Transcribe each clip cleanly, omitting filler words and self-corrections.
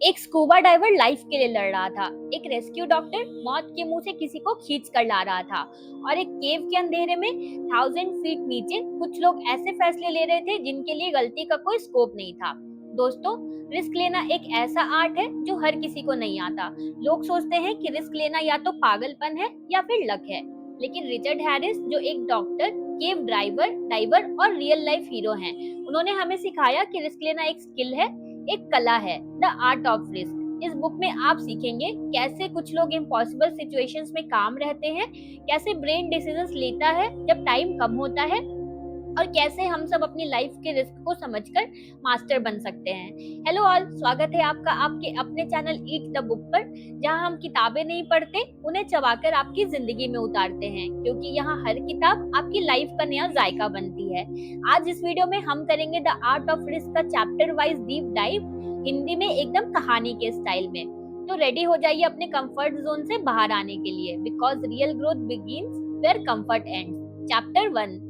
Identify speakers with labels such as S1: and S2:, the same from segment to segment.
S1: एक scuba diver life के लिए लड़ रहा था। एक रेस्क्यू डॉक्टर मौत के मुंह से किसी को खींच कर ला रहा था। और एक केव के अंधेरे में 1000 फीट नीचे कुछ लोग ऐसे फैसले ले रहे थे जिनके लिए गलती का कोई स्कोप नहीं था। दोस्तों, रिस्क लेना एक ऐसा आर्ट है जो हर किसी को नहीं आता। लोग सोचते हैं कि रिस्क लेना या तो पागलपन है या फिर लक है, लेकिन रिचर्ड हैरिस, जो एक डॉक्टर, केव ड्राइवर डाइवर और रियल लाइफ हीरो हैं, उन्होंने हमें सिखाया कि रिस्क लेना एक स्किल है, एक कला है, द आर्ट ऑफ रिस्क। इस बुक में आप सीखेंगे कैसे कुछ लोग इम्पॉसिबल सिचुएशंस में काम रहते हैं, कैसे ब्रेन डिसीजंस लेता है जब टाइम कम होता है, और कैसे हम सब अपनी लाइफ के रिस्क को समझकर मास्टर बन सकते हैं। हेलो ऑल, स्वागत है आपका आपके अपने चैनल ईट द बुक पर, जहां हम किताबें नहीं पढ़ते, उन्हें चबाकर आपकी जिंदगी में उतारते हैं, क्योंकि यहाँ हर किताब आपकी लाइफ का नया जायका बनती है। आज इस वीडियो में हम करेंगे द आर्ट ऑफ रिस्क का chapter wise deep dive, Hindi में एकदम कहानी के स्टाइल में। तो रेडी हो जाइए अपने कंफर्ट जोन से बाहर आने के लिए, because real growth begins where comfort ends. Chapter 1।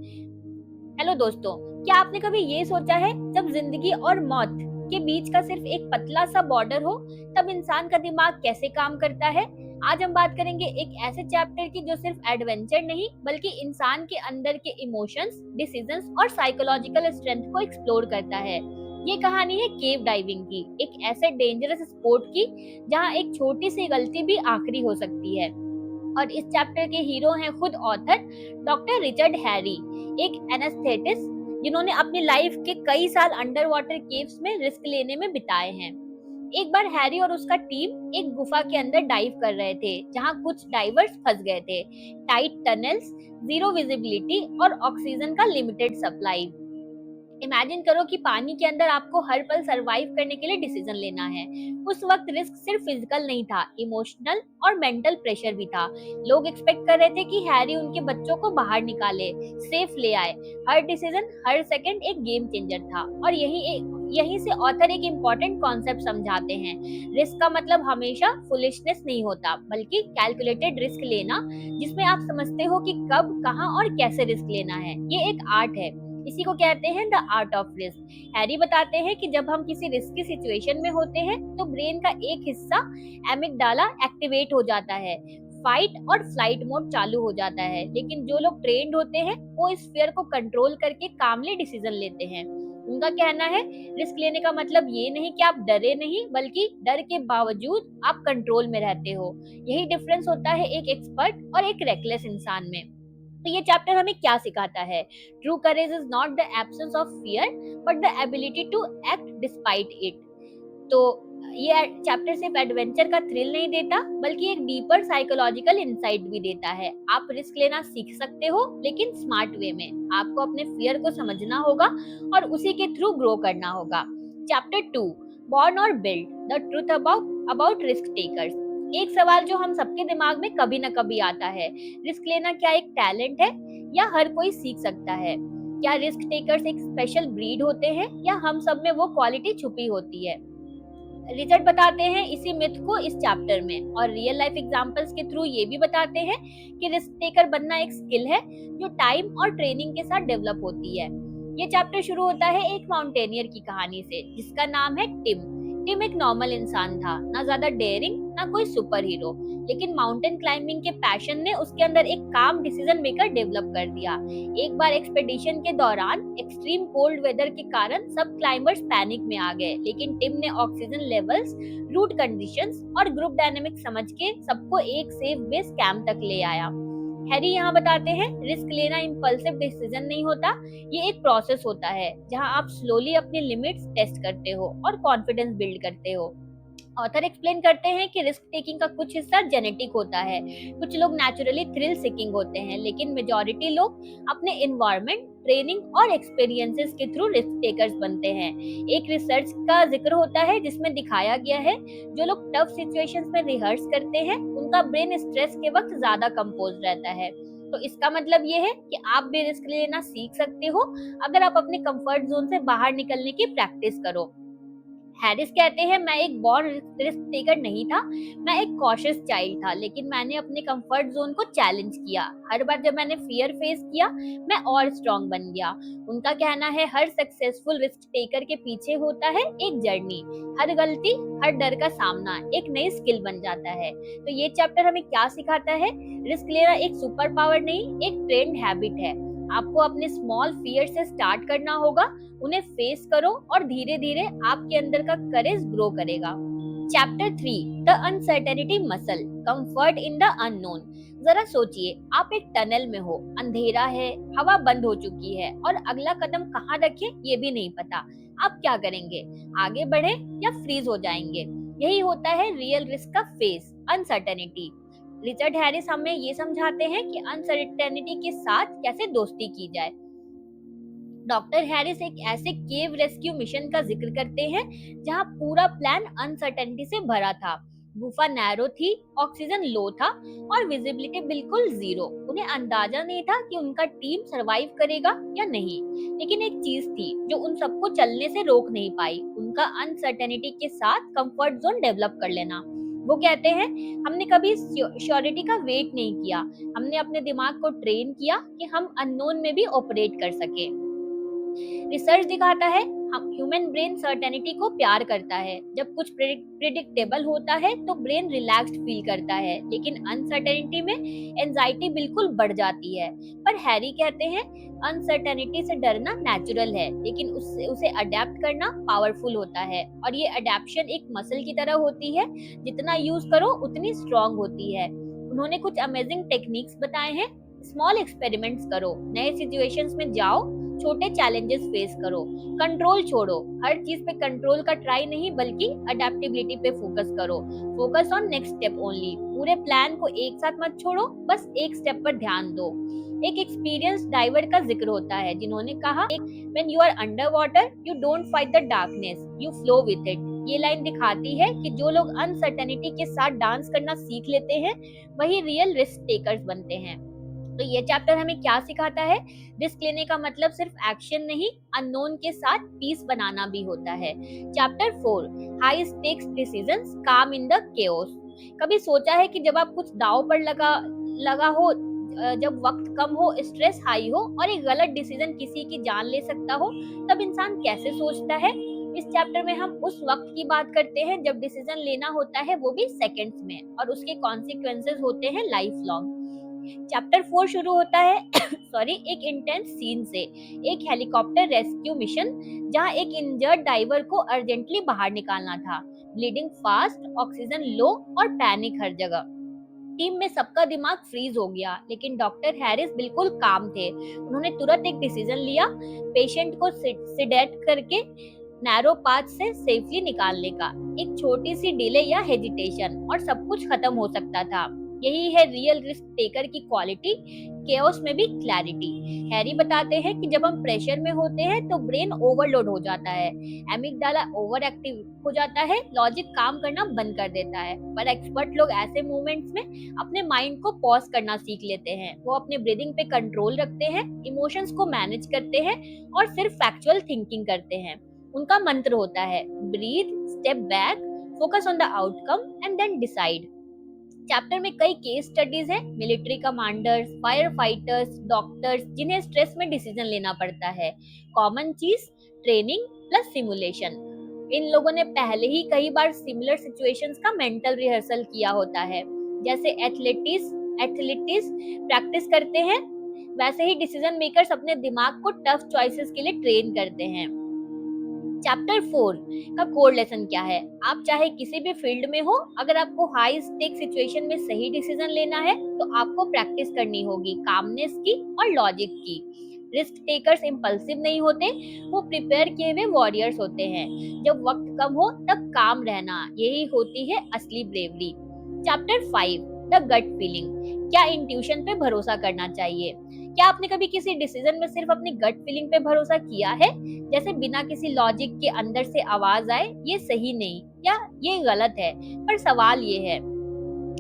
S1: Hello दोस्तों, क्या आपने कभी ये सोचा है, जब जिंदगी और मौत के बीच का सिर्फ एक पतला सा बॉर्डर हो, तब इंसान का दिमाग कैसे काम करता है? आज हम बात करेंगे एक ऐसे चैप्टर की जो सिर्फ एडवेंचर नहीं, बल्कि इंसान के अंदर के इमोशंस, डिसीजंस और साइकोलॉजिकल स्ट्रेंथ को एक्सप्लोर करता है। ये कहानी है केव डाइविंग की, एक ऐसे डेंजरस स्पोर्ट की जहाँ एक छोटी सी गलती भी आखिरी हो सकती है। और इस चैप्टर के हीरो हैं खुद ऑथर डॉक्टर रिचर्ड हैरी, एक एनेस्थेटिस्ट जिन्होंने अपनी लाइफ के कई साल अंडर वाटर केव्स में रिस्क लेने में बिताए हैं। एक बार हैरी और उसका टीम एक गुफा के अंदर डाइव कर रहे थे, जहां कुछ डाइवर्स फंस गए थे। टाइट टनल्स, जीरो विजिबिलिटी और ऑक्सीजन का लिमिटेड सप्लाई। इमेजिन करो कि पानी के अंदर आपको हर पल सरवाइव करने के लिए डिसीजन लेना है। उस वक्त रिस्क सिर्फ फिजिकल नहीं था, इमोशनल और मेंटल प्रेशर भी था। लोग एक्सपेक्ट कर रहे थे कि हैरी उनके बच्चों को बाहर निकाले, सेफ ले आए। हर डिसीजन, हर सेकंड एक गेम चेंजर था। और यहीं से ऑथर एक इम्पोर्टेंट कॉन्सेप्ट समझाते हैं। रिस्क का मतलब हमेशा फुलिशनेस नहीं होता, बल्कि कैलकुलेटेड रिस्क लेना, जिसमें आप समझते हो कि कब, कहां और कैसे रिस्क लेना है। ये एक आर्ट है, इसी को कहते हैं the art of risk. Harry बताते हैं कि जब हम किसी रिस्की सिचुएशन में होते हैं, तो ब्रेन का एक हिस्सा, एमिगडाला, एक्टिवेट हो जाता है। फाइट और फ्लाइट मोड चालू हो जाता है। लेकिन जो लोग ट्रेंड होते हैं, वो इस फियर को कंट्रोल करके कामली डिसीजन लेते हैं। उनका कहना है, रिस्क लेने का मतलब ये नहीं कि आप डरे नहीं, बल्कि डर के बावजूद आप कंट्रोल में रहते हो। यही डिफरेंस होता है एक एक्सपर्ट और एक रेकलेस इंसान में। तो ये चैप्टर हमें क्या सिखाता है? True courage is not the absence of fear, but the ability to act despite it. तो ये चैप्टर सिर्फ एडवेंचर का थ्रिल नहीं देता, बल्कि एक डीपर साइकोलॉजिकल इंसाइट भी देता है। आप रिस्क लेना सीख सकते हो, लेकिन स्मार्ट वे में। आपको अपने फियर को समझना होगा और उसी के थ्रू ग्रो करना होगा। चैप्टर 2, बॉर्न और build, the truth about risk takers. एक सवाल जो हम सबके दिमाग में कभी न कभी आता है, रिस्क लेना क्या एक टैलेंट है या हर कोई सीख सकता है? क्या रिस्क टेकर्स एक स्पेशल ब्रीड होते हैं या हम सब में वो क्वालिटी छुपी होती है? रिचर्ड बताते हैं इसी मिथ को इस चैप्टर में, और रियल लाइफ एग्जांपल्स के थ्रू ये भी बताते हैं कि रिस्क टेकर बनना एक स्किल है जो टाइम और ट्रेनिंग के साथ डेवलप होती है। ये चैप्टर शुरू होता है एक माउंटेनियर की कहानी से, जिसका नाम है टिम। टिम एक नॉर्मल इंसान था, ना ज्यादा डेयरिंग, ना कोई सुपर हीरो, लेकिन माउंटेन क्लाइंबिंग के पैशन ने उसके अंदर एक काम डिसीजन मेकर डेवलप कर दिया। एक बार एक्सपेडिशन के दौरान एक्सट्रीम कोल्ड वेदर के कारण सब क्लाइंबर्स पैनिक में आ गए, लेकिन टिम ने ऑक्सीजन लेवल्स, रूट कंडीशंस और ग्रुप डायनेमिक्स समझ के सबको एक सेफ बेस कैंप तक ले आया। हैरी यहाँ बताते हैं, रिस्क लेना इम्पल्सिव डिसीजन नहीं होता, ये एक प्रोसेस होता है जहाँ आप स्लोली अपनी लिमिट्स टेस्ट करते हो और कॉन्फिडेंस बिल्ड करते हो। ऑथर एक्सप्लेन करते हैं कि रिस्क टेकिंग का कुछ हिस्सा जेनेटिक होता है। कुछ लोग नेचुरली थ्रिल सीकिंग होते हैं, लेकिन मेजॉरिटी लोग अपने एनवायरनमेंट, ट्रेनिंग और एक्सपीरियंसेस के थ्रू रिस्क टेकर्स बनते हैं। एक रिसर्च का जिक्र होता है जिसमें दिखाया गया है, जो लोग टफ सिचुएशंस में रिहर्स करते हैं, उनका ब्रेन स्ट्रेस के वक्त ज्यादा कंपोज रहता है। तो इसका मतलब ये है कि आप भी रिस्क लेना सीख सकते हो, अगर आप अपने कंफर्ट जोन से बाहर निकलने की प्रैक्टिस करो। हैरिस कहते हैं, मैं एक बॉर्न रिस्क टेकर नहीं था, मैं एक कॉशियस चाइल्ड था, लेकिन मैंने अपने कंफर्ट जोन को चैलेंज किया। हर बार जब मैंने फियर फेस किया, मैं और स्ट्रांग बन गया। उनका कहना है, हर सक्सेसफुल रिस्क टेकर के पीछे होता है एक जर्नी। हर गलती, हर डर का सामना एक नई स्किल बन जाता है। तो ये चैप्टर हमें क्या सिखाता है? रिस्क लेना एक सुपर पावर नहीं, एक ट्रेंड हैबिट है। आपको अपने स्मॉल फियर से स्टार्ट करना होगा, उन्हें फेस करो और धीरे धीरे आपके अंदर का करेज ग्रो करेगा। Chapter 3, the uncertainty muscle, comfort in the unknown. जरा सोचिए, आप एक टनल में हो, अंधेरा है, हवा बंद हो चुकी है और अगला कदम कहाँ रखें ये भी नहीं पता। आप क्या करेंगे? आगे बढ़े या फ्रीज हो जाएंगे? यही होता है रियल रिस्क का फेस, अनसर्टेनिटी। रिचर्ड हैरिस हमें ये समझाते हैं कि अनसर्टेनिटी के साथ कैसे दोस्ती की जाए। डॉक्टर हैरिस एक ऐसे केव रेस्क्यू मिशन का जिक्र करते हैं जहां पूरा प्लान अनसर्टेनिटी से भरा था। गुफा नैरो थी, ऑक्सीजन लो था और विजिबिलिटी बिल्कुल जीरो। उन्हें अंदाजा नहीं था कि उनका टीम सरवाइव करेगा या नहीं, लेकिन एक चीज थी जो उन सबको चलने से रोक नहीं पाई, उनका अनसर्टेनिटी के साथ कंफर्ट जोन डेवलप कर लेना। वो कहते हैं, हमने कभी श्योरिटी का वेट नहीं किया, हमने अपने दिमाग को ट्रेन किया कि हम अननोन में भी ऑपरेट कर सके। रिसर्च दिखाता है, हम ह्यूमन ब्रेन सर्टेनिटी को प्यार करता है। जब कुछ प्रिडिक्टेबल होता है तो ब्रेन रिलैक्स्ड फील करता है, लेकिन अनसर्टेनिटी में एंजाइटी बिल्कुल बढ़ जाती है। पर हैरी कहते हैं, अनसर्टेनिटी से डरना नेचुरल है, लेकिन उसे अडेप्ट करना पावरफुल होता है। और ये अडेप्शन एक मसल की तरह होती है, जितना यूज करो उतनी स्ट्रांग होती है। उन्होंने कुछ अमेजिंग टेक्निक्स बताए हैं। स्मॉल एक्सपेरिमेंट्स करो, नए सिचुएशंस में जाओ, छोटे चैलेंजेस फेस करो, कंट्रोल छोड़ो, हर चीज पे कंट्रोल का ट्राई नहीं बल्कि अडेप्टेबिलिटी पे फोकस करो। Focus on next step only. पूरे प्लान को एक साथ मत छोड़ो, बस एक स्टेप पर ध्यान दो। एक एक्सपीरियंस डाइवर का जिक्र होता है जिन्होंने कहा, when you are under water you don't fight the darkness, you flow with it. ये लाइन दिखाती है कि जो लोग अनसर्टेनिटी के साथ डांस करना सीख लेते हैं वही रियल रिस्क टेकर्स बनते हैं। तो ये चैप्टर हमें क्या सिखाता है? रिस्क लेने का मतलब सिर्फ एक्शन नहीं, अननोन के साथ पीस बनाना भी होता है। चैप्टर 4, हाई स्टेक्स डिसीजंस काम इन द केओस। कभी सोचा है कि जब आप कुछ दांव पर लगा हो, जब वक्त कम हो, स्ट्रेस हाई हो और एक गलत डिसीजन किसी की जान ले सकता हो, तब इंसान कैसे सोचता है? इस चैप्टर में हम उस वक्त की बात करते हैं जब डिसीजन लेना होता है, वो भी सेकंड्स में, और उसके कॉन्सिक्वेंसेस होते हैं लाइफ लॉन्ग। चैप्टर 4 शुरू होता है एक इंटेंस सीन से, एक हेलीकॉप्टर रेस्क्यू मिशन जहां एक इंजर्ड डाइवर को अर्जेंटली बाहर निकालना था। ब्लीडिंग फास्ट, ऑक्सीजन लो और पैनिक हर जगह। टीम में सबका दिमाग फ्रीज हो गया, लेकिन डॉक्टर हैरिस बिल्कुल काम थे। उन्होंने तुरंत एक डिसीजन लिया, पेशेंट को सिडेट करके नैरो पाथ से सेफली निकालने का। एक छोटी सी डिले या हेजिटेशन और सब कुछ खत्म हो सकता था। यही है रियल रिस्क टेकर की क्वालिटी, केओस में भी क्लैरिटी। हैरी बताते हैं कि जब हम प्रेशर में होते हैं तो ब्रेन ओवरलोड हो जाता है, एमिगडाला ओवर एक्टिव हो जाता है, लॉजिक काम करना बंद कर देता है। पर एक्सपर्ट लोग ऐसे मोमेंट्स में अपने माइंड को पॉज करना सीख लेते हैं। वो अपने ब्रीदिंग पे कंट्रोल रखते हैं, इमोशंस को मैनेज करते हैं और सिर्फ फैक्चुअल थिंकिंग करते हैं। उनका मंत्र होता है, breathe, step back, focus on the outcome and then decide. Chapter में कई केस स्टडीज हैं, military commanders, firefighters, doctors, जिन्हें स्ट्रेस में डिसीजन लेना पड़ता है। कॉमन चीज, ट्रेनिंग प्लस सिमुलेशन। इन लोगों ने पहले ही कई बार सिमिलर सिचुएशंस का मेंटल रिहर्सल किया होता है। जैसे एथलीट्स प्रैक्टिस करते हैं, वैसे ही डिसीजन मेकर्स अपने दिमाग को टफ चॉइसेस के लिए ट्रेन करते हैं। चैप्टर 4 का कोर लेसन क्या है? आप चाहे किसी भी फील्ड में हो, अगर आपको हाई स्टेक सिचुएशन में सही डिसीजन लेना है तो आपको प्रैक्टिस करनी होगी कामनेस की और लॉजिक की। रिस्क टेकर्स इम्पल्सिव नहीं होते, वो प्रिपेयर किए हुए वॉरियर्स होते हैं। जब वक्त कम हो तब काम रहना, यही होती है असली bravery. Chapter 5, the gut feeling, क्या इंट्यूशन पे भरोसा करना चाहिए? क्या आपने कभी किसी डिसीजन में सिर्फ अपनी गट फीलिंग पे भरोसा किया है? जैसे बिना किसी लॉजिक के अंदर से आवाज आए, ये सही नहीं या ये गलत है। पर सवाल ये है,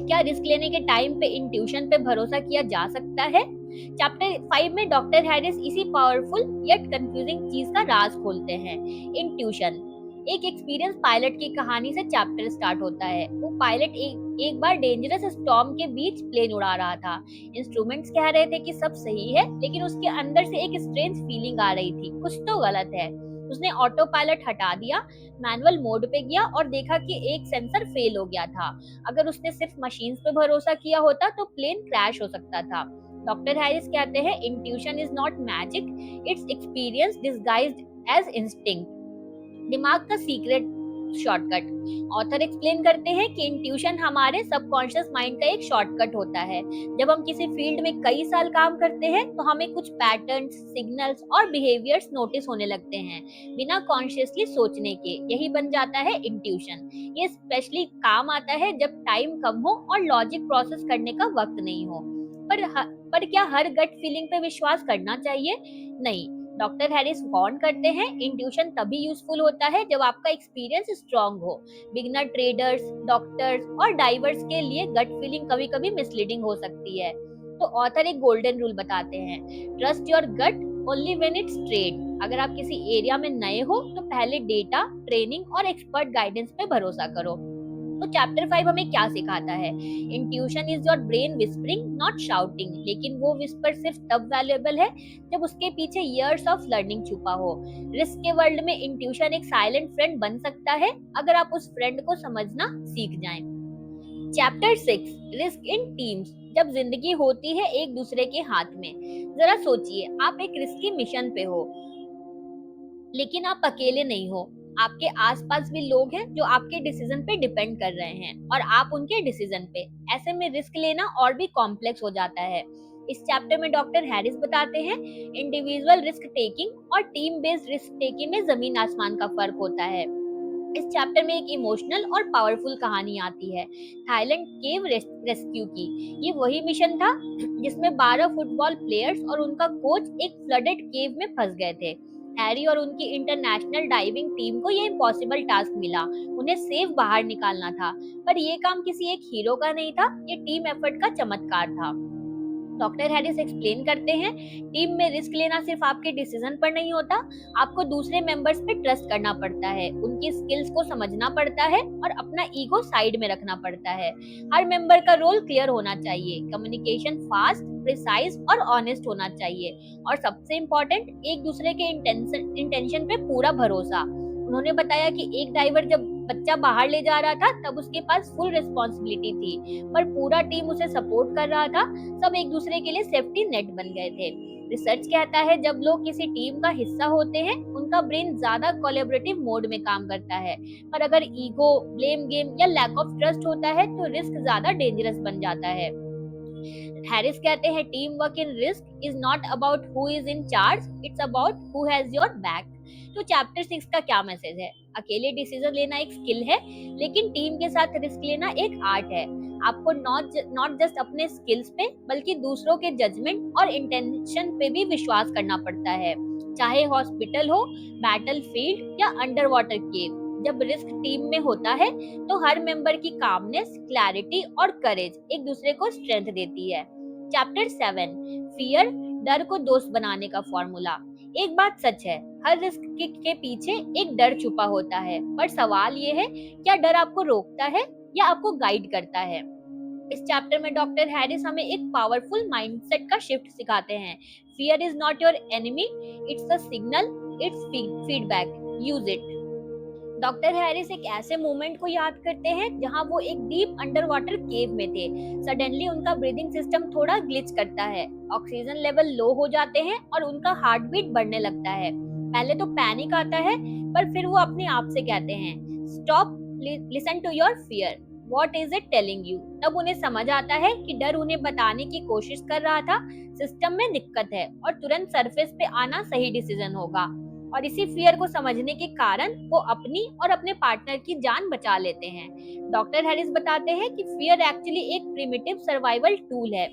S1: क्या रिस्क लेने के टाइम पे इंट्यूशन पे भरोसा किया जा सकता है? चैप्टर 5 में डॉक्टर हैरिस इसी पावरफुल येट कंफ्यूजिंग चीज का राज खोलते हैं, इंट्यूशन। एक एक्सपीरियंस पायलट की कहानी से चैप्टर स्टार्ट होता है। वो पायलट एक बार डेंजरस स्टॉर्म के बीच प्लेन उड़ा रहा था। इंस्ट्रूमेंट्स कह रहे थे कि सब सही है, लेकिन उसके अंदर से एक स्ट्रेंज फीलिंग आ रही थी, कुछ तो गलत है। उसने ऑटो पायलट हटा दिया, मैनुअल मोड पे गया और देखा कि एक सेंसर फेल हो गया था। अगर उसने सिर्फ मशीन्स पे भरोसा किया होता तो प्लेन क्रैश हो सकता था। डॉक्टर हैरिस कहते हैं, intuition is not magic, it's experience disguised as instinct. दिमाग का सीक्रेट शॉर्टकट। ऑथर एक्सप्लेन करते हैं कि इंट्यूशन हमारे सबकॉन्शियस माइंड का एक शॉर्टकट होता है। जब हम किसी फील्ड में कई साल काम करते हैं तो हमें कुछ पैटर्न्स, सिग्नल्स और बिहेवियर्स नोटिस होने लगते हैं बिना कॉन्शियसली सोचने के। यही बन जाता है इंट्यूशन। ये स्पेशली काम आता है जब टाइम कम हो और लॉजिक प्रोसेस करने का वक्त नहीं हो। पर क्या हर गट फीलिंग पे विश्वास करना चाहिए? नहीं। डॉक्टर हैरिस वार्न करते हैं, इंट्यूशन तभी यूजफुल होता है जब आपका एक्सपीरियंस स्ट्रांग हो। बिगनर ट्रेडर्स, डॉक्टर्स और डाइवर्स के लिए गट फीलिंग कभी-कभी मिसलीडिंग हो सकती है। तो ऑथर एक गोल्डन रूल बताते हैं, trust your gut only when it's trained. अगर आप किसी एरिया में नए हो तो पहले डेटा, ट्रेनिंग और एक्सपर्ट गाइडेंस पे भरोसा करो। तो चैप्टर 5 हमें क्या सिखाता है? Intuition is your brain whispering, not shouting. लेकिन वो विस्पर सिर्फ तब वैल्यूएबल है जब उसके पीछे इयर्स ऑफ लर्निंग छुपा हो। रिस्क के वर्ल्ड में इंट्यूशन एक साइलेंट फ्रेंड बन सकता है अगर आप उस फ्रेंड को समझना सीख जाएं। Chapter 6, risk in teams. जब जिंदगी होती है एक दूसरे के हाथ में। जरा सोचिए, आप एक रिस्की मिशन पे हो, लेकिन आप अकेले नहीं हो। आपके आसपास भी लोग हैं जो आपके डिसीजन पे डिपेंड कर रहे हैं और आप उनके डिसीजन पे। ऐसे में रिस्क लेना और भी कॉम्प्लेक्स हो जाता है। इस चैप्टर में डॉक्टर हैरिस बताते हैं, इंडिविजुअल रिस्क टेकिंग और टीम बेस्ड रिस्क टेकिंग में जमीन आसमान का फर्क होता है। इस चैप्टर में एक इमोशनल और पावरफुल कहानी आती है, थाईलैंड केव रेस्क्यू की। ये वही मिशन था जिसमें 12 फुटबॉल प्लेयर्स और उनका कोच एक फ्लडेड केव में फंस गए थे। हैरी और उनकी इंटरनेशनल डाइविंग टीम को ये इम्पॉसिबल टास्क मिला, उन्हें सेफ बाहर निकालना था। पर ये काम किसी एक हीरो का नहीं था, ये टीम एफर्ट का चमत्कार था। डॉक्टर हैरिस एक्सप्लेन करते हैं, टीम में रिस्क लेना सिर्फ आपके डिसीजन पर नहीं होता, आपको दूसरे मेंबर्स पे ट्रस्ट करना पड़ता है, उनकी स्किल्स को समझना पड़ता है और अपना ईगो साइड में रखना पड़ता है। हर मेंबर का रोल क्लियर होना चाहिए, कम्युनिकेशन फास्ट, प्रिसाइज और ऑनेस्ट होना चाहिए, और सबसे इम्पोर्टेंट, एक दूसरे के इंटेंशन पे पूरा भरोसा। उन्होंने बताया कि एक ड्राइवर जब बच्चा बाहर ले जा रहा था तब उसके पास फुल रिस्पॉन्सिबिलिटी थी, पर पूरा टीम उसे सपोर्ट कर रहा था। सब एक दूसरे के लिए सेफ्टी नेट बन गए थे। रिसर्च कहता है, जब लोग किसी टीम का हिस्सा होते हैं उनका ब्रेन ज्यादा कोलैबोरेटिव मोड में काम करता है। पर अगर ईगो, ब्लेम गेम या लैक ऑफ ट्रस्ट होता है तो रिस्क ज्यादा डेंजरस बन जाता है। हैरिस कहते हैं, team work in risk is not about who is in charge, it's about who has your back. तो चैप्टर 6 का क्या मैसेज है? अकेले डिसीजन लेना एक स्किल है, लेकिन टीम के साथ रिस्क लेना एक आर्ट है। आपको नॉट जस्ट अपने स्किल्स पे बल्कि दूसरों के जजमेंट और इंटेंशन पे भी विश्वास करना पड़ता है, चाहे हॉस्पिटल हो, बैटल फील्ड या अंडर वाटर केव। जब रिस्क टीम में होता है तो हर मेंबर की कामनेस, क्लैरिटी और करेज एक दूसरे को स्ट्रेंथ देती है। चैप्टर 7, फियर, डर को दोस्त बनाने का फॉर्मूला। एक बात सच है, हर रिस्क के पीछे एक डर छुपा होता है, पर सवाल ये है, क्या डर आपको रोकता है या आपको गाइड करता है? इस चैप्टर में डॉक्टर हैरिस हमें एक पावरफुल माइंडसेट का शिफ्ट सिखाते हैं। Fear is not your enemy, it's a signal, it's feedback, use it. Doctor Harris एक ऐसे मोमेंट को याद करते हैं जहां वो एक डीप अंडर वाटर केव में थे। सडनली उनका ब्रीदिंग सिस्टम थोड़ा ग्लिच करता है, ऑक्सीजन लेवल लो हो जाते हैं और उनका हार्ट बीट बढ़ने लगता है। पहले तो पैनिक आता है, पर फिर वो अपने आप से कहते हैं, stop, listen to your fear, what is it telling you. तब उन्हें समझ आता है कि डर उन्हें बताने की कोशिश कर रहा था सिस्टम में दिक्कत है और तुरंत सरफेस पे आना सही डिसीजन होगा। और इसी फियर को समझने के कारण वो अपनी और अपने पार्टनर की जान बचा लेते हैं। डॉक्टर हैरिस बताते हैं कि फियर एक्चुअली एक प्रिमिटिव सर्वाइवल टूल है।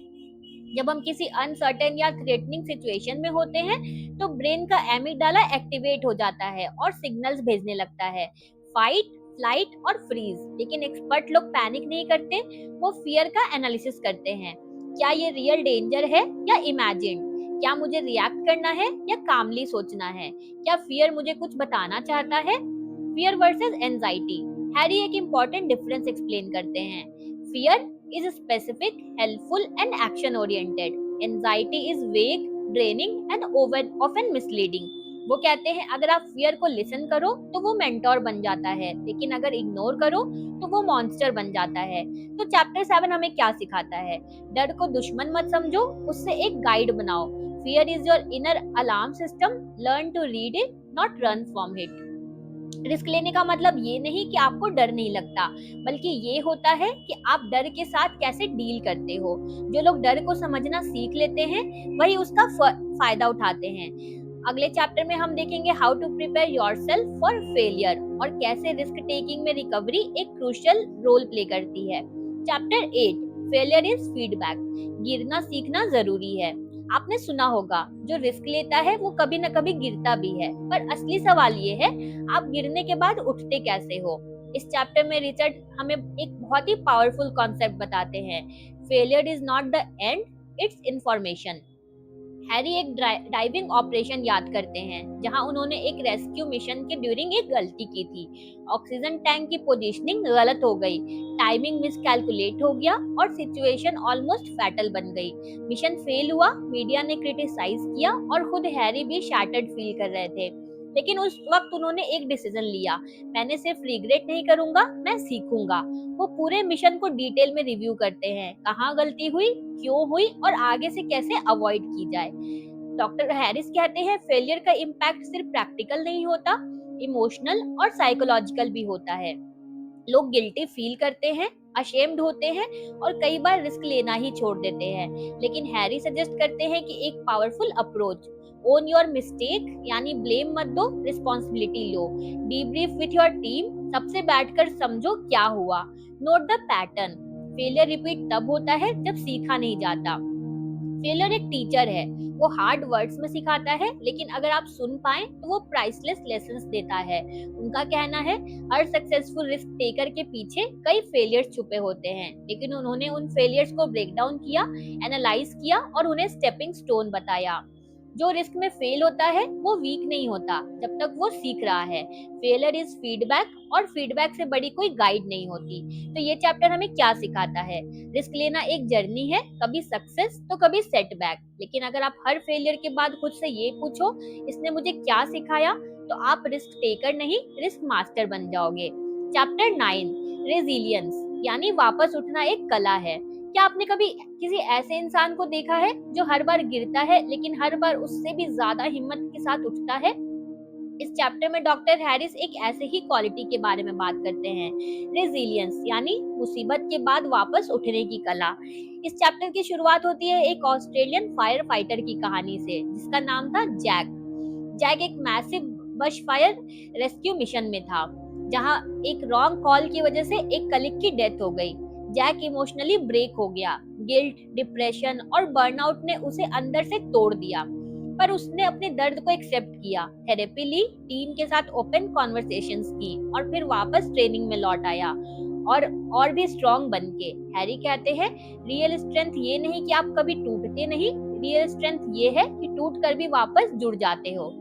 S1: जब हम किसी अनसर्टेन या थ्रेटनिंग सिचुएशन में होते हैं तो ब्रेन का एमिगडाला एक्टिवेट हो जाता है और सिग्नल्स भेजने लगता है, फाइट, फ्लाइट और फ्रीज। लेकिन एक्सपर्ट लोग पैनिक नहीं करते, वो फियर का एनालिसिस करते हैं। क्या ये रियल डेंजर है या इमेजिन्ड? क्या मुझे रिएक्ट करना है या कामली सोचना है? क्या फियर मुझे कुछ बताना चाहता है? Fear versus anxiety. हैरी एक इंपॉर्टेंट डिफरेंस एक्सप्लेन करते हैं। Fear is specific, helpful and action oriented. Anxiety is वेग, draining and over often misleading. वो कहते हैं अगर आप फियर को लिसन करो तो वो मेंटोर बन जाता है, लेकिन अगर इग्नोर करो तो वो मॉन्स्टर बन जाता है। तो चैप्टर 7 हमें क्या सिखाता है? डर को दुश्मन मत समझो, उससे एक गाइड बनाओ। Fear is your inner alarm system, learn to read it, not run from it. Risk लेने का मतलब ये नहीं कि आपको डर नहीं लगता, बल्कि ये होता है कि आप डर के साथ कैसे डील करते हो। जो लोग डर को समझना सीख लेते हैं वही उसका फायदा उठाते हैं। अगले चैप्टर में हम देखेंगे how to prepare yourself for failure और कैसे रिस्क टेकिंग में रिकवरी एक क्रूशियल रोल प्ले करती है। Chapter 8, failure is feedback. गिरना सीखना जरूरी है। आपने सुना होगा जो रिस्क लेता है वो कभी न कभी गिरता भी है, पर असली सवाल ये है आप गिरने के बाद उठते कैसे हो। इस चैप्टर में रिचर्ड हमें एक बहुत ही पावरफुल कॉन्सेप्ट बताते हैं। Failure is not the end, it's information. Harry एक डाइविंग ऑपरेशन याद करते हैं जहां उन्होंने एक रेस्क्यू मिशन के ड्यूरिंग एक गलती की थी। ऑक्सीजन टैंक की पोजीशनिंग गलत हो गई, टाइमिंग मिसकैलकुलेट हो गया और सिचुएशन ऑलमोस्ट फैटल बन गई। मिशन फेल हुआ, मीडिया ने क्रिटिसाइज किया और खुद हैरी भी शैटर्ड फील कर रहे थे। लेकिन उस वक्त उन्होंने एक डिसीजन लिया, मैंने सिर्फ रिग्रेट नहीं करूंगा, मैं सीखूंगा। वो पूरे मिशन को डिटेल में रिव्यू करते हैं, कहाँ गलती हुई, क्यों हुई और आगे से कैसे अवॉइड की जाए। डॉक्टर हैरिस कहते हैं फेलियर का इम्पैक्ट सिर्फ प्रैक्टिकल नहीं होता, इमोशनल और साइकोलॉजिकल भी होता है। लोग गिल्टी फील करते हैं, अशेम्ड होते हैं और कई बार रिस्क लेना ही छोड़ देते हैं। लेकिन हैरी सजेस्ट करते हैं कि एक powerful approach, own your mistake, यानी ब्लेम मत दो, responsibility low. Debrief with your team, सबसे बैठकर समझो क्या हुआ। Note the pattern, failure repeat तब होता है जब सीखा नहीं जाता। फेलियर एक टीचर है, वो हार्ड वर्ड्स में सिखाता है, लेकिन अगर आप सुन पाए तो वो प्राइसलेस लेसन्स देता है। उनका कहना है हर सक्सेसफुल रिस्क टेकर के पीछे कई फेलियर्स छुपे होते हैं, लेकिन उन्होंने उन फेलियर्स को ब्रेक डाउन किया, एनालाइज किया और उन्हें स्टेपिंग स्टोन बताया। जो रिस्क में फेल होता है वो वीक नहीं होता जब तक वो सीख रहा है। फेलियर इज फीडबैक और फीडबैक से बड़ी कोई गाइड नहीं होती। तो ये चैप्टर हमें क्या सिखाता है? रिस्क लेना एक जर्नी है, कभी सक्सेस तो कभी सेटबैक। लेकिन अगर आप हर फेलियर के बाद खुद से ये पूछो इसने मुझे क्या सिखाया, तो आप रिस्क टेकर नहीं, रिस्क मास्टर बन जाओगे। चैप्टर 9, रेजिलियंस, यानी वापस उठना एक कला है। क्या आपने कभी किसी ऐसे इंसान को देखा है जो हर बार गिरता है लेकिन हर बार उससे भी ज्यादा हिम्मत के साथ उठता है? इस चैप्टर में डॉक्टर हैरिस एक ऐसे ही क्वालिटी के बारे में बात करते हैं, रेजिलियंस, यानी मुसीबत के बाद वापस उठने की कला। इस चैप्टर की शुरुआत होती है एक ऑस्ट्रेलियन फायर फाइटर की कहानी से जिसका नाम था जैक। जैक एक मैसिव बश फायर रेस्क्यू मिशन में था जहां एक रॉन्ग कॉल की वजह से एक कलीग की डेथ हो गई। जैक इमोशनली ब्रेक हो गया, गिल्ट, डिप्रेशन और बर्नआउट ने उसे अंदर से तोड़ दिया, पर उसने अपने दर्द को एक्सेप्ट किया, थेरेपी ली, टीम के साथ ओपन कॉन्वर्सेशंस की और फिर वापस ट्रेनिंग में लौट आया और भी स्ट्रॉन्ग बन के। हैरी कहते हैं रियल स्ट्रेंथ ये नहीं कि आप कभी टूटते नहीं, रियल स्ट्रेंथ ये है कि टूट कर भी वापस जुड़ जाते हो।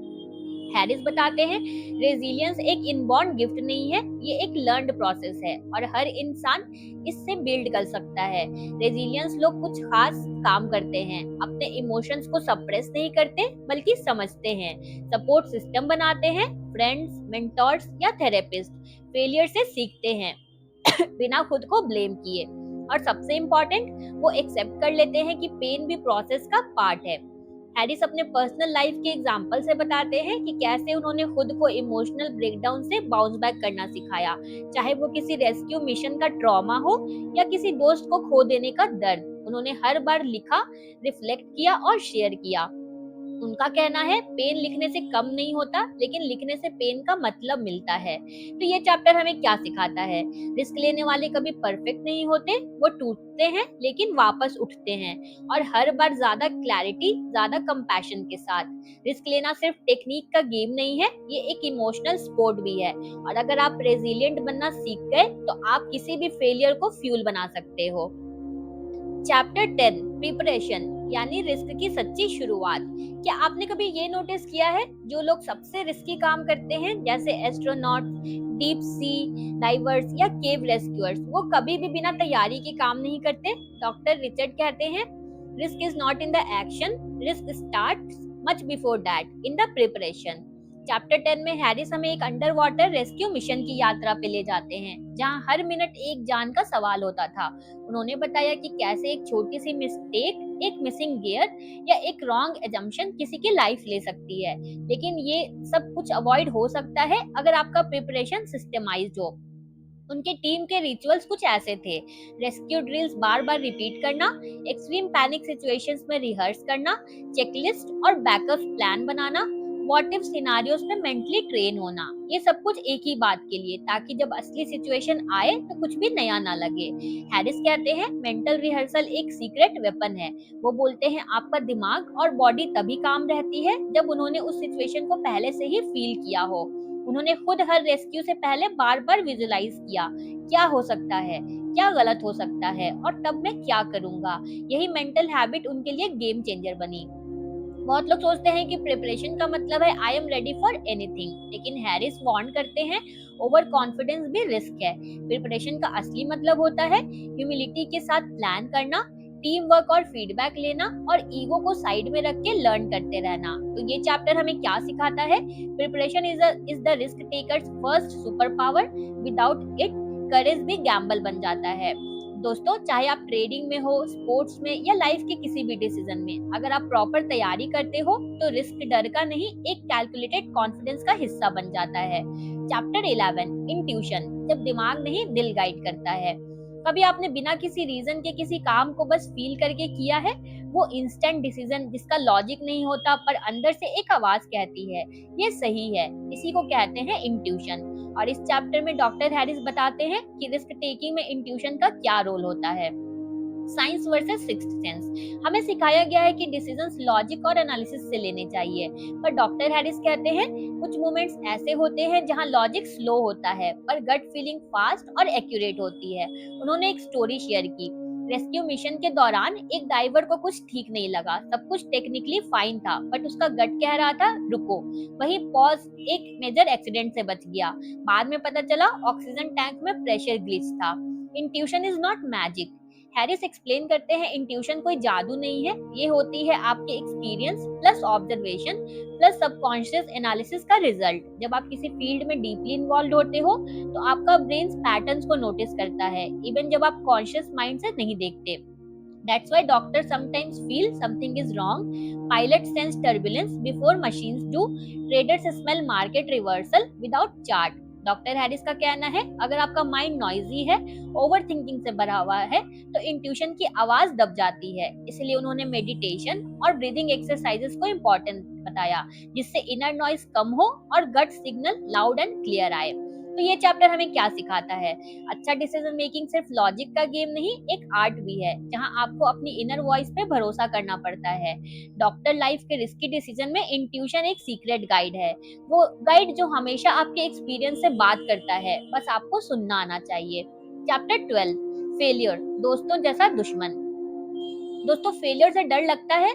S1: हैरिस बताते हैं रेजिलियंस एक इनबॉर्न गिफ्ट नहीं है, ये एक लर्नड प्रोसेस है और हर इंसान इससे बिल्ड कर सकता है। रेजिलियंस लोग कुछ खास काम करते हैं, अपने इमोशंस को सप्रेस नहीं करते बल्कि समझते हैं, सपोर्ट सिस्टम बनाते हैं, फ्रेंड्स, मेंटोर्स या थेरेपिस्ट, फेलियर से सीखते हैं बिना खुद को ब्लेम किए, और सबसे इम्पोर्टेंट वो एक्सेप्ट कर लेते हैं कि पेन भी प्रोसेस का पार्ट है। हैरिस अपने पर्सनल लाइफ के एग्जाम्पल से बताते हैं कि कैसे उन्होंने खुद को इमोशनल ब्रेकडाउन से बाउंस बैक करना सिखाया, चाहे वो किसी रेस्क्यू मिशन का ट्रॉमा हो या किसी दोस्त को खो देने का दर्द। उन्होंने हर बार लिखा, रिफ्लेक्ट किया और शेयर किया। उनका कहना है पेन लिखने से कम नहीं होता, लेकिन लिखने से पेन का मतलब मिलता है। तो ये चैप्टर हमें क्या सिखाता है? रिस्क लेने वाले कभी परफेक्ट नहीं होते, वो टूटते हैं लेकिन वापस उठते हैं, और हर बार ज्यादा क्लैरिटी, ज्यादा कंपैशन के साथ। रिस्क लेना सिर्फ टेक्निक का गेम नहीं है, ये एक इमोशनल स्पोर्ट भी है, और अगर आप रेजिलिएंट बनना सीख गए तो आप किसी भी फेलियर को फ्यूल बना सकते हो। चैप्टर 10, प्रिपरेशन, यानी रिस्क की सच्ची शुरुआत। क्या आपने कभी ये नोटिस किया है जो लोग सबसे रिस्की काम करते हैं, जैसे एस्ट्रोनॉट, डीप सी डाइवर्स या केव रेस्क्यूअर्स वो कभी भी बिना तैयारी के काम नहीं करते। डॉक्टर रिचर्ड कहते हैं, risk is not in the action, risk starts much before that, in the preparation. Chapter 10 में हैरिस हमें एक अंडर वाटर रेस्क्यू मिशन की यात्रा पे ले जाते हैं, जहां हर मिनट एक जान का सवाल होता था। उन्होंने बताया कि कैसे एक छोटी सी मिस्टेक, एक मिसिंग गियर या एक रॉन्ग एजम्पशन किसी की लाइफ ले सकती है। लेकिन ये सब कुछ अवॉइड हो सकता है अगर आपका प्रिपरेशन सिस्टमाइज्ड हो। उनके टीम के रिचुअल्स कुछ ऐसे थे, रेस्क्यू ड्रिल्स बार बार रिपीट करना, एक्सट्रीम पैनिक सिचुएशंस में रिहर्स करना, चेकलिस्ट और backup plan banana, what if scenarios में मेंटली ट्रेन होना। ये सब कुछ एक ही बात के लिए, ताकि जब असली सिचुएशन आए तो कुछ भी नया ना लगे। हैरिस कहते हैं, मेंटल रिहर्सल एक सीक्रेट वेपन है। वो बोलते हैं आपका दिमाग और बॉडी तभी काम रहती है जब उन्होंने उस सिचुएशन को पहले से ही फील किया हो। उन्होंने खुद हर रेस्क्यू से पहले बार बार विजुलाइज किया, क्या हो सकता है, क्या गलत हो सकता है और तब मैं क्या करूंगा। यही मेंटल हैबिट उनके लिए गेम चेंजर बनी। बहुत लोग सोचते हैं कि प्रिपरेशन का मतलब है I am ready for anything, लेकिन हैरिस वार्न करते हैं ओवर कॉन्फिडेंस भी रिस्क है। प्रिपरेशन का असली मतलब होता है ह्यूमिलिटी के साथ प्लान करना, टीम वर्क और फीडबैक लेना और ईगो को साइड में रख के लर्न करते रहना। तो ये चैप्टर हमें क्या सिखाता है? Preparation is the risk takers first super power, without it courage भी गैम्बल बन जाता है। दोस्तों, चाहे आप ट्रेडिंग में हो, स्पोर्ट्स में या लाइफ के किसी भी डिसीजन में, अगर आप प्रॉपर तैयारी करते हो तो रिस्क डर का नहीं, एक कैलकुलेटेड कॉन्फिडेंस का हिस्सा बन जाता है। चैप्टर 11, इंट्यूशन, जब दिमाग नहीं दिल गाइड करता है। कभी आपने बिना किसी रीजन के किसी काम को बस फील करके किया है? वो इंस्टेंट डिसीजन जिसका लॉजिक नहीं होता पर अंदर से एक आवाज कहती है ये सही है, इसी को कहते हैं इंट्यूशन। और इस चैप्टर में डॉक्टर हैरिस बताते हैं कि रिस्क टेकिंग में इंट्यूशन का क्या रोल होता है। साइंस वर्सेस सिक्स्थ सेंस, हमें सिखाया गया है कि डिसीजंस लॉजिक और एनालिसिस से लेने चाहिए, पर डॉक्टर हैरिस कहते हैं कुछ मोमेंट्स ऐसे होते हैं जहां लॉजिक स्लो होता है पर गट फीलिंग फास्ट और एक्यूरेट होती है। उन्होंने एक स्टोरी शेयर की। रेस्क्यू मिशन के दौरान एक डाइवर को कुछ ठीक नहीं लगा, सब कुछ टेक्निकली फाइन था बट उसका गट कह रहा था रुको। वही पॉज एक मेजर एक्सीडेंट से बच गया। बाद में पता चला ऑक्सीजन टैंक में प्रेशर ग्लिच था। Intuition is not magic. Harris explain करते हैं, इंट्यूशन कोई जादू नहीं है, ये होती है आपके experience plus observation plus subconscious analysis का रिजल्ट। जब आप किसी फील्ड में डीपली इन्वॉल्व होते हो तो आपका ब्रेन पैटर्न्स को नोटिस करता है, इवन जब आप कॉन्शियस माइंड से नहीं देखते। That's why doctors sometimes feel something is wrong. Pilots sense turbulence before machines do. Traders smell market reversal without chart. Doctor Harris का कहना है, अगर आपका माइंड नॉइजी है, ओवर थिंकिंग से भरा हुआ है, तो इंट्यूशन की आवाज दब जाती है। इसलिए उन्होंने मेडिटेशन और ब्रीदिंग एक्सरसाइजेस को इम्पोर्टेंट बताया, जिससे इनर नॉइज कम हो और गट सिग्नल लाउड एंड क्लियर आए। तो ये चैप्टर हमें क्या सिखाता है? अच्छा डिसीजन मेकिंग सिर्फ लॉजिक का गेम नहीं, एक आर्ट भी है, जहां आपको अपनी इनर वॉइस पे भरोसा करना पड़ता है। डॉक्टर लाइफ के रिस्की डिसीजन में इंट्यूशन एक सीक्रेट गाइड है, वो गाइड जो हमेशा आपके एक्सपीरियंस से बात करता है, बस आपको सुनना आना चाहिए। चैप्टर 12, फेलियर, दोस्तों जैसा दुश्मन। दोस्तों, फेलियर से डर लगता है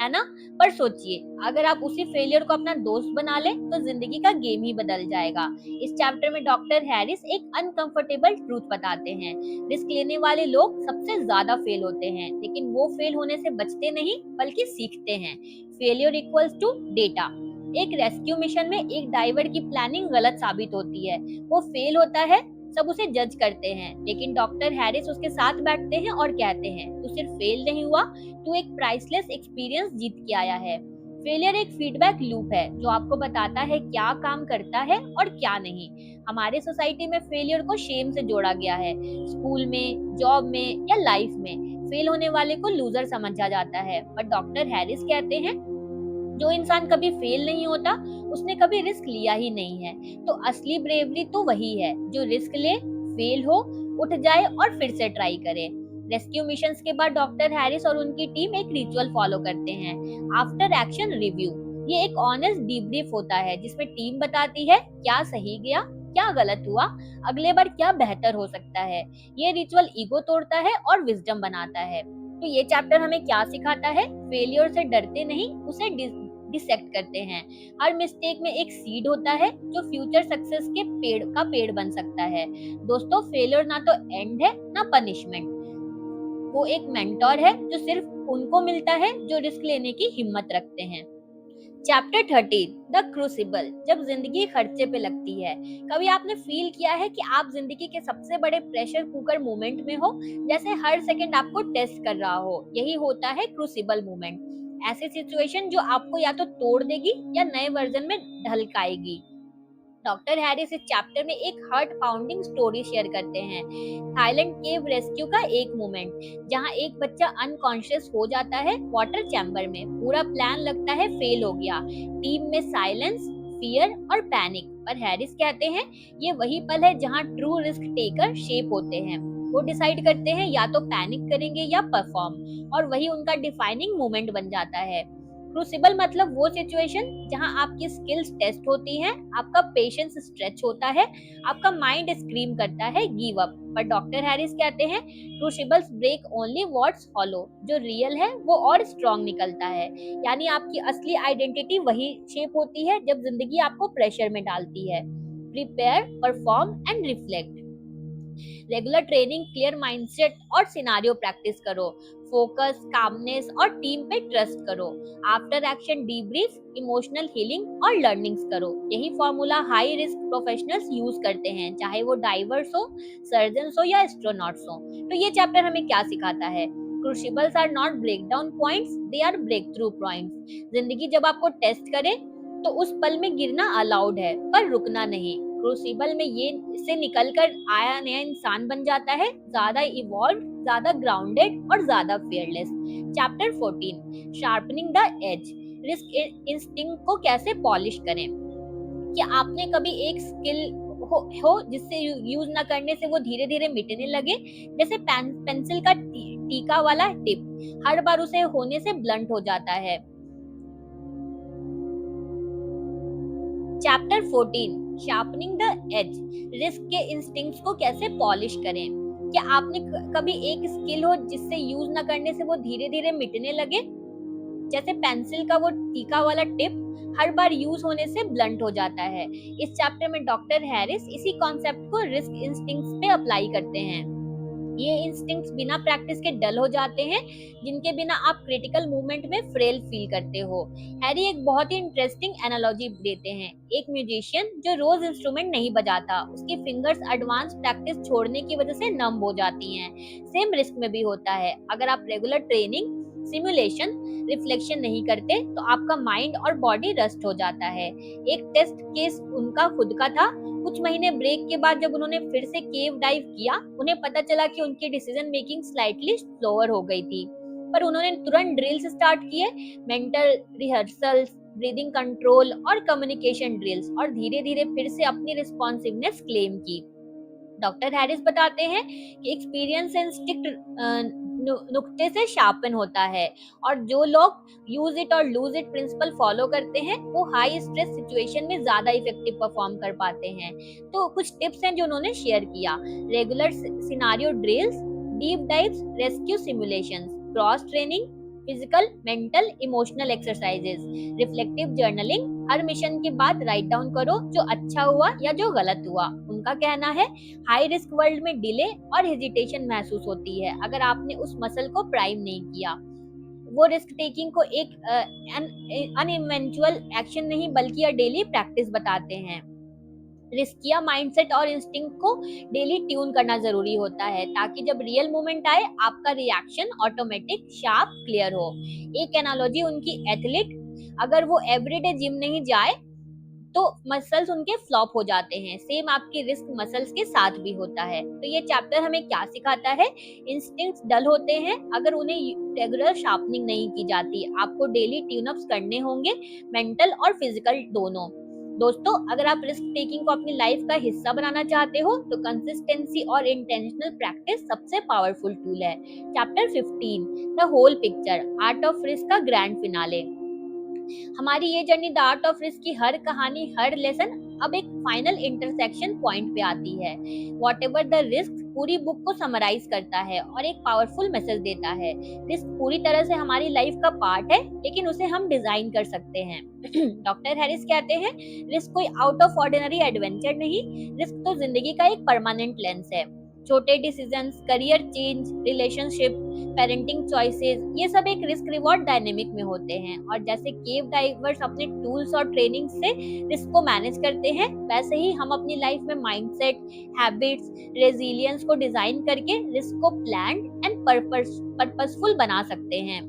S1: ना? पर सोचिए, अगर आप उसी फेलियर को अपना दोस्त बना ले तो जिंदगी का गेम ही बदल जाएगा। इस चैप्टर में डॉक्टर हैरिस एक अनकंफर्टेबल ट्रूथ बताते हैं, रिस्क लेने वाले लोग सबसे ज्यादा फेल होते हैं, लेकिन वो फेल होने से बचते नहीं बल्कि सीखते हैं। Failure equals to data. एक रेस्क्यू मिशन में एक डाइवर की प्लानिंग गलत साबित होती है, वो फेल होता है, सब उसे जज करते हैं, लेकिन डॉक्टर हैरिस उसके साथ बैठते हैं और कहते हैं तू सिर्फ फेल नहीं हुआ, तू एक प्राइसलेस एक्सपीरियंस जीत के आया है। फेलियर एक फीडबैक लूप है जो आपको बताता है क्या काम करता है और क्या नहीं। हमारे सोसाइटी में फेलियर को शेम से जोड़ा गया है, स्कूल में, जॉब में या लाइफ में फेल होने वाले को लूजर समझा जाता है, पर डॉक्टर हैरिस कहते हैं जो इंसान कभी फेल नहीं होता उसने कभी रिस्क लिया ही नहीं है। तो असली ब्रेवरी तो वही है जो रिस्क ले, फेल हो, उठ जाए और फिर से ट्राई करे। रेस्क्यू मिशंस के बाद डॉक्टर हैरिस और उनकी टीम एक रिचुअल फॉलो करते हैं, आफ्टर एक्शन रिव्यू। ये एक ऑनेस्ट डीब्रीफ होता है जिसमें टीम बताती है क्या सही गया, क्या गलत हुआ, अगले बार क्या बेहतर हो सकता है। ये रिचुअल ईगो तोड़ता है और विजडम बनाता है। तो ये चैप्टर हमें क्या सिखाता है? फेलियर से डरते नहीं, उसे डिसेक्ट करते हैं। हर मिस्टेक में एक सीड होता है जो फ्यूचर सक्सेस के पेड़ बन सकता है। दोस्तों, फेलियर ना तो एंड है ना पनिशमेंट, वो एक मेंटोर है जो सिर्फ उनको मिलता है जो रिस्क लेने की हिम्मत रखते हैं। चैप्टर 13, द क्रूसिबल, जब जिंदगी खर्चे पे लगती है। कभी आपने फील किया है कि आप जिंदगी के सबसे बड़े प्रेशर कुकर मोमेंट में हो, जैसे हर सेकंड आपको टेस्ट कर रहा हो? यही होता है क्रूसिबल मोमेंट। ऐसी सिचुएशन जो आपको या तो तोड़ देगी या नए वर्जन में ढलकाएगी। डॉक्टर हैरिस इस चैप्टर में एक हार्ट पाउंडिंग स्टोरी शेयर करते हैं, थाईलैंड केव रेस्क्यू का एक मोमेंट, जहां एक बच्चा अनकॉन्शियस हो जाता है वाटर चैम्बर में। पूरा प्लान लगता है फेल हो गया। टीम में साइलेंस, फियर और पैनिक। पर हैरिस कहते हैं ये वही पल है जहां ट्रू रिस्क टेकर शेप होते हैं। वो डिसाइड करते हैं या तो पैनिक करेंगे या परफॉर्म, और वही उनका डिफाइनिंग मोमेंट बन जाता है। क्रूसिबल मतलब वो सिचुएशन जहां आपकी स्किल्स टेस्ट होती हैं, आपका पेशेंस स्ट्रेच होता है, आपका माइंड स्क्रीम करता है गिव अप। पर डॉक्टर हैरिस कहते हैं क्रूसिबल्स ब्रेक ओनली व्हाट्स फॉलो, जो रियल है वो और स्ट्रांग निकलता है। यानी आपकी असली आइडेंटिटी वही शेप होती है जब जिंदगी आपको प्रेशर में डालती है। Prepare, perform and reflect. Regular training, clear mindset और सिनारियो प्रैक्टिस करो। फोकस, कामनेस और टीम पे ट्रस्ट करो। After action debrief, emotional healing और लर्निंग्स करो। यही formula high risk professionals use करते हैं, चाहे वो डाइवर्स हो, सर्जन्स हो या एस्ट्रोनॉट्स हो। तो ये चैप्टर हमें क्या सिखाता है? Crucibles are not breakdown points, they are break through points. जिंदगी जब आपको टेस्ट करे तो उस पल में गिरना अलाउड है, पर रुकना नहीं। क्रूसिबल में ये से निकलकर आया नया इंसान बन जाता है, ज्यादा इवॉल्व, ज्यादा ग्राउंडेड और ज्यादा fearless. Chapter 14, sharpening the edge, risk instinct को कैसे पॉलिश करें। क्या आपने कभी एक स्किल हो जिससे यूज ना करने से वो धीरे धीरे मिटने लगे, जैसे पेंसिल का टीका वाला टिप, हर बार उसे होने से ब्लंट हो जाता है। Chapter 14, sharpening the edge, risk के इंस्टिंक्ट्स को कैसे पॉलिश करें। क्या आपने कभी एक स्किल हो जिससे यूज ना करने से वो धीरे धीरे मिटने लगे, जैसे पेंसिल का वो टीका वाला टिप हर बार यूज होने से ब्लंट हो जाता है। इस चैप्टर में डॉक्टर हैरिस इसी कॉन्सेप्ट को रिस्क इंस्टिंक्ट्स पे अप्लाई करते हैं। ये इंस्टिंक्ट्स बिना प्रैक्टिस के डल हो जाते हैं, जिनके बिना आप क्रिटिकल मूवमेंट में फ्रेल फील करते हो। हैरी एक बहुत ही इंटरेस्टिंग एनालॉजी देते हैं। एक म्यूजिशियन जो रोज इंस्ट्रूमेंट नहीं बजाता, उसकी फिंगर्स एडवांस प्रैक्टिस छोड़ने की वजह से नम हो जाती हैं। सेम रिस्क में भी होता है। अगर आप रेगुलर ट्रेनिंग, सिमुलेशन, रिफ्लेक्शन नहीं करते तो आपका माइंड और बॉडी रस्ट हो जाता है। एक टेस्ट केस उनका खुद का था। कुछ महीने ब्रेक के बाद जब उन्होंने फिर से केव डाइव किया, उन्हें पता चला कि उनकी डिसीजन मेकिंग स्लाइटली स्लोअर हो गई थी। पर उन्होंने तुरंत ड्रिल्स स्टार्ट किए, मेंटल रिहर्सल्स, ब्रीदिंग कंट्रोल और कम्युनिकेशन ड्रिल्स, और धीरे धीरे फिर से अपनी रिस्पॉन्सिवनेस क्लेम की। डॉक्टर हैरिस बताते हैं कि एक्सपीरियंस इंस्टिंक्ट नुक्ते से शार्पन होता है, और जो लोग यूज इट और लूज इट प्रिंसिपल फॉलो करते हैं वो हाई स्ट्रेस सिचुएशन में ज्यादा इफेक्टिव परफॉर्म कर पाते हैं। तो कुछ टिप्स हैं जो उन्होंने शेयर किया। Regular scenario drills, deep dives, rescue simulations, cross training, physical, mental, emotional exercises, reflective journaling, हर मिशन के बाद राइट डाउन करो जो अच्छा हुआ या जो गलत हुआ। उनका कहना है हाई रिस्क वर्ल्ड में डिले और हेजिटेशन महसूस होती है अगर आपने उस मसल को प्राइम नहीं किया। वो रिस्क टेकिंग को एक अनइवेंचुअल एक्शन नहीं बल्कि अ डेली प्रैक्टिस बताते हैं। रिस्किया माइंडसेट और इंस्टिंक्ट को डेली ट्यून करना जरूरी होता है, ताकि जब रियल मोमेंट आए आपका रिएक्शन ऑटोमेटिक, शार्प, क्लियर हो। एक एनालॉजी उनकी एथलीट, अगर वो एवरीडे जिम नहीं जाए तो मसल्स उनके फ्लॉप हो जाते हैं। सेम आपकी रिस्क मसल्स के साथ भी होता है। तो ये चैप्टर हमें क्या सिखाता है? इंस्टिंक्ट्स डल होते हैं अगर उन्हें रेगुलर शार्पनिंग नहीं की जाती। आपको डेली ट्यून अप्स करने होंगे, मेंटल और फिजिकल दोनों। दोस्तों, अगर आप रिस्क टेकिंग को अपनी लाइफ का हिस्सा बनाना चाहते हो तो कंसिस्टेंसी और इंटेंशनल प्रैक्टिस सबसे पावरफुल टूल है। Chapter 15, the whole picture, art of risk का ग्रैंड फिनाले। हमारी ये journey the art of risk की हर कहानी, हर लेसन अब एक फाइनल इंटरसेक्शन पॉइंट पे आती है। वॉट एवर द रिस्क पूरी बुक को समराइज करता है और एक पावरफुल मैसेज देता है। रिस्क पूरी तरह से हमारी लाइफ का पार्ट है, लेकिन उसे हम डिजाइन कर सकते हैं। डॉक्टर हैरिस कहते हैं, रिस्क कोई आउट ऑफ ऑर्डिनरी एडवेंचर नहीं, रिस्क तो जिंदगी का एक परमानेंट लेंस है। छोटे decisions, career change, relationship, parenting choices, ये सब एक रिस्क रिवॉर्ड डायनेमिक में होते हैं। और जैसे केव डाइवर्स अपने टूल्स और ट्रेनिंग से रिस्क को मैनेज करते हैं, वैसे ही हम अपनी लाइफ में माइंडसेट, हैबिट्स, रेजिलियंस को डिजाइन करके रिस्क को प्लान्ड एंड पर्पसफुल बना सकते हैं।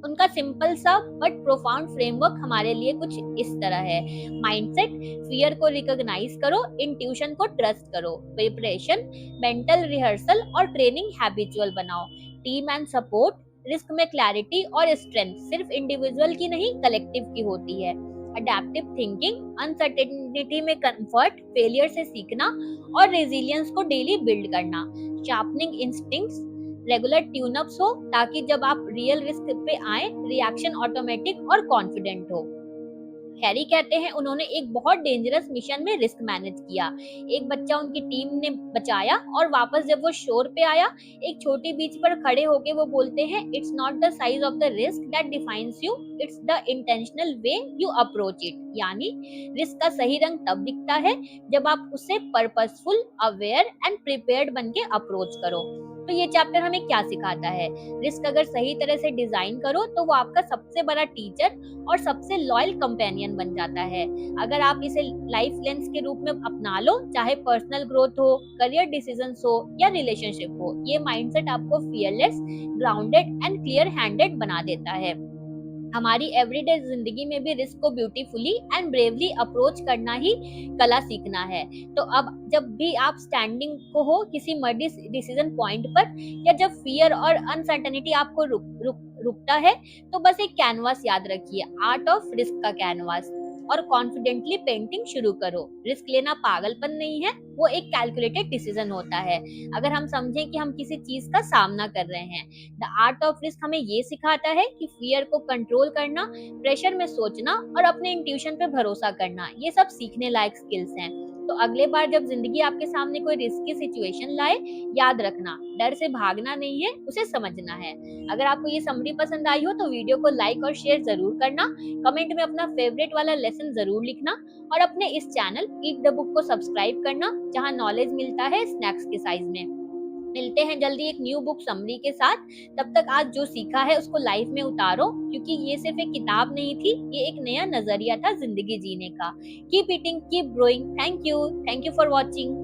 S1: उनका सिंपल सा बट प्रोफाउंड फ्रेमवर्क हमारे लिए कुछ इस तरह है। माइंडसेट, फियर को रिकॉग्नाइज करो, इंट्यूशन को ट्रस्ट करो, प्रिपरेशन, मेंटल रिहर्सल और ट्रेनिंग हैबिचुअल बनाओ, टीम एंड सपोर्ट, रिस्क में क्लैरिटी और स्ट्रेंथ सिर्फ इंडिविजुअल की नहीं, कलेक्टिव की होती है। अडेप्टिव थिंकिंग, अनसर्टेनिटी में कंफर्ट, फेलियर से सीखना और रेजिलियंस को डेली बिल्ड करना। शार्पनिंग इंस्टिंक्ट्स, रेगुलर ट्यूनअप्स हो ताकि जब आप रियल रिस्क पे आए, रिएक्शन ऑटोमेटिक और कॉन्फिडेंट हो। हैरी कहते हैं, उन्होंने एक बहुत डेंजरस मिशन में रिस्क मैनेज किया। एक बच्चा उनकी टीम ने बचाया और वापस जब वो शोर पे आया, एक छोटी बीच पर खड़े होके वो बोलते हैं, it's not the size of the risk that defines you, it's the intentional way you approach it. यानी रिस्क का सही रंग तब दिखता है जब आप उसे पर्पसफुल, अवेयर एंड प्रिपेयर्ड बन के अप्रोच करो। तो ये चैप्टर हमें क्या सिखाता है? रिस्क अगर सही तरह से डिजाइन करो तो वो आपका सबसे बड़ा टीचर और सबसे लॉयल कंपेनियन बन जाता है। अगर आप इसे लाइफ लेंस के रूप में अपना लो, चाहे पर्सनल ग्रोथ हो, करियर डिसीजंस हो या रिलेशनशिप हो, ये माइंडसेट आपको fearless, grounded and clear handed बना देता है। हमारी एवरीडे जिंदगी में भी रिस्क को ब्यूटीफुली एंड ब्रेवली अप्रोच करना ही कला सीखना है। तो अब जब भी आप स्टैंडिंग को हो किसी मर्डी डिसीजन पॉइंट पर, या जब फियर और अनसर्टेनिटी आपको रुकता है, तो बस एक कैनवास याद रखिए, आर्ट ऑफ रिस्क का कैनवास, और कॉन्फिडेंटली पेंटिंग शुरू करो। रिस्क लेना पागलपन नहीं है, वो एक कैलकुलेटेड डिसीजन होता है, अगर हम समझें कि हम किसी चीज का सामना कर रहे हैं। द आर्ट ऑफ रिस्क हमें ये सिखाता है कि फियर को कंट्रोल करना, प्रेशर में सोचना और अपने इंट्यूशन पे भरोसा करना, ये सब सीखने लायक स्किल्स हैं। तो अगले बार जब जिंदगी आपके सामने कोई रिस्की सिचुएशन लाए, याद रखना, डर से भागना नहीं है, उसे समझना है। अगर आपको ये समरी पसंद आई हो तो वीडियो को लाइक और शेयर जरूर करना, कमेंट में अपना फेवरेट वाला लेसन जरूर लिखना, और अपने इस चैनल ईट द बुक को सब्सक्राइब करना, जहां नॉलेज मिलता है स्नैक्स के साइज में। मिलते हैं जल्दी एक न्यू बुक समरी के साथ। तब तक आज जो सीखा है उसको लाइफ में उतारो, क्योंकि ये सिर्फ एक किताब नहीं थी, ये एक नया नजरिया था जिंदगी जीने का। Keep eating, keep growing. Thank you for watching.